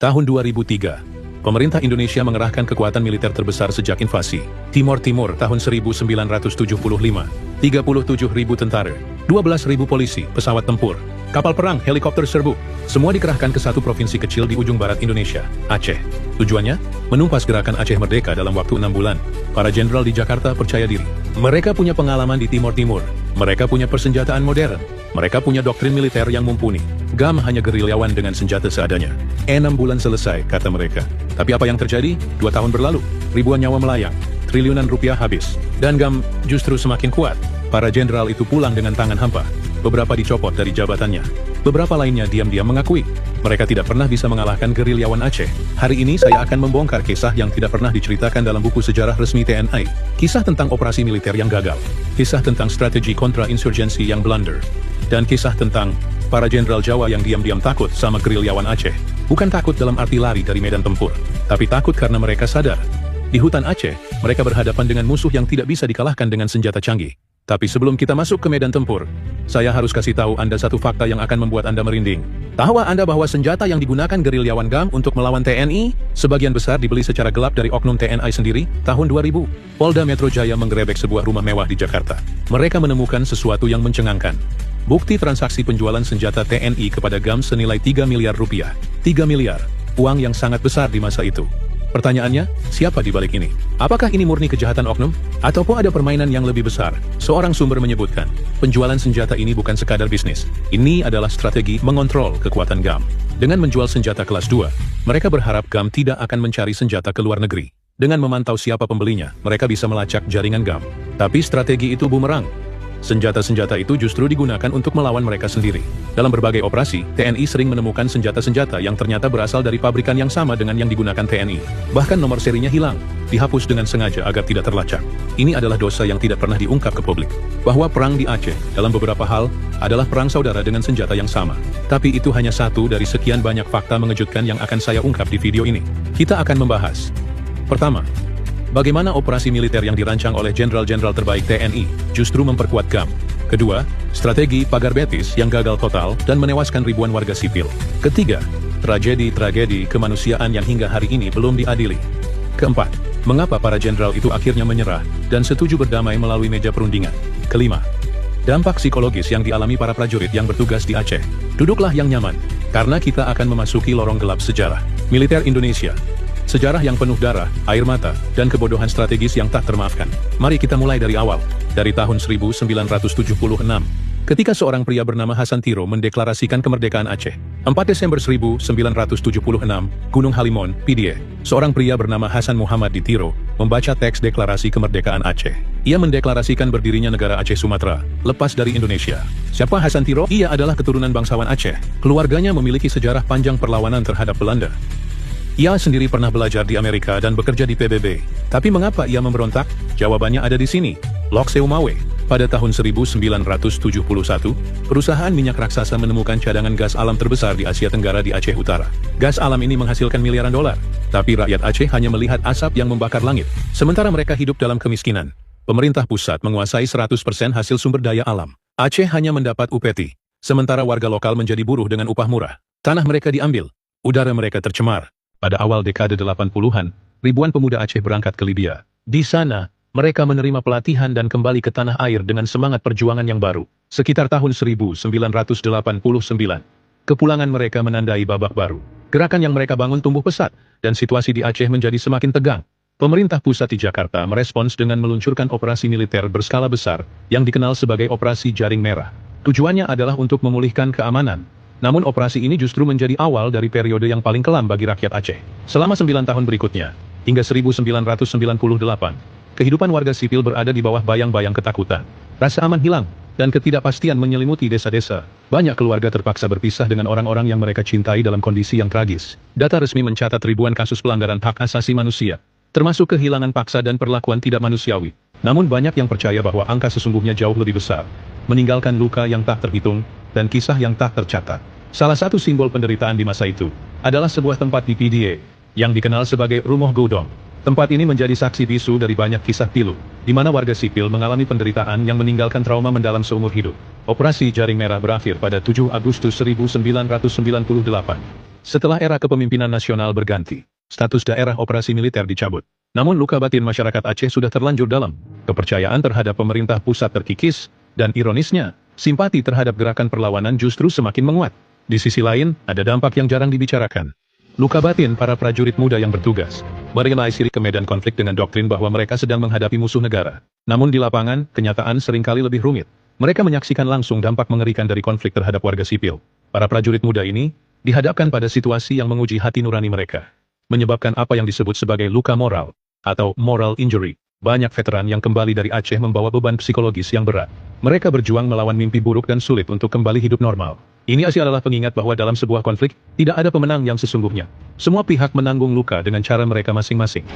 Tahun 2003, pemerintah Indonesia mengerahkan kekuatan militer terbesar sejak invasi Timor Timur tahun 1975. 37.000 tentara, 12.000 polisi, pesawat tempur, kapal perang, helikopter serbu, semua dikerahkan ke satu provinsi kecil di ujung barat Indonesia, Aceh. Tujuannya, menumpas gerakan Aceh Merdeka dalam waktu 6 bulan. Para jenderal di Jakarta percaya diri. Mereka punya pengalaman di Timor Timur. Mereka punya persenjataan modern. Mereka punya doktrin militer yang mumpuni. GAM hanya gerilyawan dengan senjata seadanya. 6 bulan selesai, kata mereka. Tapi apa yang terjadi? 2 tahun berlalu. Ribuan nyawa melayang. Triliunan rupiah habis. Dan GAM justru semakin kuat. Para jenderal itu pulang dengan tangan hampa. Beberapa dicopot dari jabatannya. Beberapa lainnya diam-diam mengakui mereka tidak pernah bisa mengalahkan gerilyawan Aceh. Hari ini saya akan membongkar kisah yang tidak pernah diceritakan dalam buku sejarah resmi TNI. Kisah tentang operasi militer yang gagal. Kisah tentang strategi kontra-insurgensi yang blunder. Dan kisah tentang para jenderal Jawa yang diam-diam takut sama gerilyawan Aceh. Bukan takut dalam arti lari dari medan tempur, tapi takut karena mereka sadar. Di hutan Aceh, mereka berhadapan dengan musuh yang tidak bisa dikalahkan dengan senjata canggih. Tapi sebelum kita masuk ke medan tempur, saya harus kasih tahu Anda satu fakta yang akan membuat Anda merinding. Tahukah Anda bahwa senjata yang digunakan gerilyawan GAM untuk melawan TNI, sebagian besar dibeli secara gelap dari oknum TNI sendiri? Tahun 2000, Polda Metro Jaya menggerebek sebuah rumah mewah di Jakarta. Mereka menemukan sesuatu yang mencengangkan. Bukti transaksi penjualan senjata TNI kepada GAM senilai 3 miliar rupiah. 3 miliar, uang yang sangat besar di masa itu. Pertanyaannya, siapa di balik ini? Apakah ini murni kejahatan oknum? Ataupun ada permainan yang lebih besar? Seorang sumber menyebutkan, penjualan senjata ini bukan sekadar bisnis. Ini adalah strategi mengontrol kekuatan GAM. Dengan menjual senjata kelas 2, mereka berharap GAM tidak akan mencari senjata ke luar negeri. Dengan memantau siapa pembelinya, mereka bisa melacak jaringan GAM. Tapi strategi itu bumerang. Senjata-senjata itu justru digunakan untuk melawan mereka sendiri. Dalam berbagai operasi, TNI sering menemukan senjata-senjata yang ternyata berasal dari pabrikan yang sama dengan yang digunakan TNI. Bahkan nomor serinya hilang, dihapus dengan sengaja agar tidak terlacak. Ini adalah dosa yang tidak pernah diungkap ke publik. Bahwa perang di Aceh, dalam beberapa hal, adalah perang saudara dengan senjata yang sama. Tapi itu hanya satu dari sekian banyak fakta mengejutkan yang akan saya ungkap di video ini. Kita akan membahas. Pertama, bagaimana operasi militer yang dirancang oleh jenderal-jenderal terbaik TNI justru memperkuat GAM. Kedua, strategi pagar betis yang gagal total dan menewaskan ribuan warga sipil. Ketiga, tragedi-tragedi kemanusiaan yang hingga hari ini belum diadili. Keempat, mengapa para jenderal itu akhirnya menyerah dan setuju berdamai melalui meja perundingan. Kelima, dampak psikologis yang dialami para prajurit yang bertugas di Aceh. Duduklah yang nyaman, karena kita akan memasuki lorong gelap sejarah militer Indonesia. Sejarah yang penuh darah, air mata, dan kebodohan strategis yang tak termaafkan. Mari kita mulai dari awal, dari tahun 1976. Ketika seorang pria bernama Hasan Tiro mendeklarasikan kemerdekaan Aceh. 4 Desember 1976, Gunung Halimon, PDIE. Seorang pria bernama Hasan Muhammad di Tiro membaca teks deklarasi kemerdekaan Aceh. Ia mendeklarasikan berdirinya negara Aceh Sumatera, lepas dari Indonesia. Siapa Hasan Tiro? Ia adalah keturunan bangsawan Aceh. Keluarganya memiliki sejarah panjang perlawanan terhadap Belanda. Ia sendiri pernah belajar di Amerika dan bekerja di PBB. Tapi mengapa ia memberontak? Jawabannya ada di sini. Lok Seumawe. Pada tahun 1971, perusahaan minyak raksasa menemukan cadangan gas alam terbesar di Asia Tenggara di Aceh Utara. Gas alam ini menghasilkan miliaran dolar. Tapi rakyat Aceh hanya melihat asap yang membakar langit. Sementara mereka hidup dalam kemiskinan. Pemerintah pusat menguasai 100% hasil sumber daya alam. Aceh hanya mendapat upeti. Sementara warga lokal menjadi buruh dengan upah murah. Tanah mereka diambil. Udara mereka tercemar. Pada awal dekade 80-an, ribuan pemuda Aceh berangkat ke Libya. Di sana, mereka menerima pelatihan dan kembali ke tanah air dengan semangat perjuangan yang baru. Sekitar tahun 1989, kepulangan mereka menandai babak baru. Gerakan yang mereka bangun tumbuh pesat, dan situasi di Aceh menjadi semakin tegang. Pemerintah pusat di Jakarta merespons dengan meluncurkan operasi militer berskala besar, yang dikenal sebagai Operasi Jaring Merah. Tujuannya adalah untuk memulihkan keamanan. Namun operasi ini justru menjadi awal dari periode yang paling kelam bagi rakyat Aceh. Selama 9 tahun berikutnya, hingga 1998, kehidupan warga sipil berada di bawah bayang-bayang ketakutan. Rasa aman hilang, dan ketidakpastian menyelimuti desa-desa. Banyak keluarga terpaksa berpisah dengan orang-orang yang mereka cintai dalam kondisi yang tragis. Data resmi mencatat ribuan kasus pelanggaran hak asasi manusia, termasuk kehilangan paksa dan perlakuan tidak manusiawi. Namun banyak yang percaya bahwa angka sesungguhnya jauh lebih besar, meninggalkan luka yang tak terhitung, dan kisah yang tak tercatat. Salah satu simbol penderitaan di masa itu adalah sebuah tempat di PDIE yang dikenal sebagai Rumah Godong. Tempat ini menjadi saksi bisu dari banyak kisah pilu, di mana warga sipil mengalami penderitaan yang meninggalkan trauma mendalam seumur hidup. Operasi Jaring Merah berakhir pada 7 Agustus 1998. Setelah era kepemimpinan nasional berganti, status daerah operasi militer dicabut. Namun luka batin masyarakat Aceh sudah terlanjur dalam. Kepercayaan terhadap pemerintah pusat terkikis, dan ironisnya, simpati terhadap gerakan perlawanan justru semakin menguat. Di sisi lain, ada dampak yang jarang dibicarakan. Luka batin para prajurit muda yang bertugas, berrealisasi ke medan konflik dengan doktrin bahwa mereka sedang menghadapi musuh negara. Namun di lapangan, kenyataan seringkali lebih rumit. Mereka menyaksikan langsung dampak mengerikan dari konflik terhadap warga sipil. Para prajurit muda ini dihadapkan pada situasi yang menguji hati nurani mereka, menyebabkan apa yang disebut sebagai luka moral, atau moral injury. Banyak veteran yang kembali dari Aceh membawa beban psikologis yang berat. Mereka berjuang melawan mimpi buruk dan sulit untuk kembali hidup normal. Ini adalah pengingat bahwa dalam sebuah konflik, tidak ada pemenang yang sesungguhnya. Semua pihak menanggung luka dengan cara mereka masing-masing.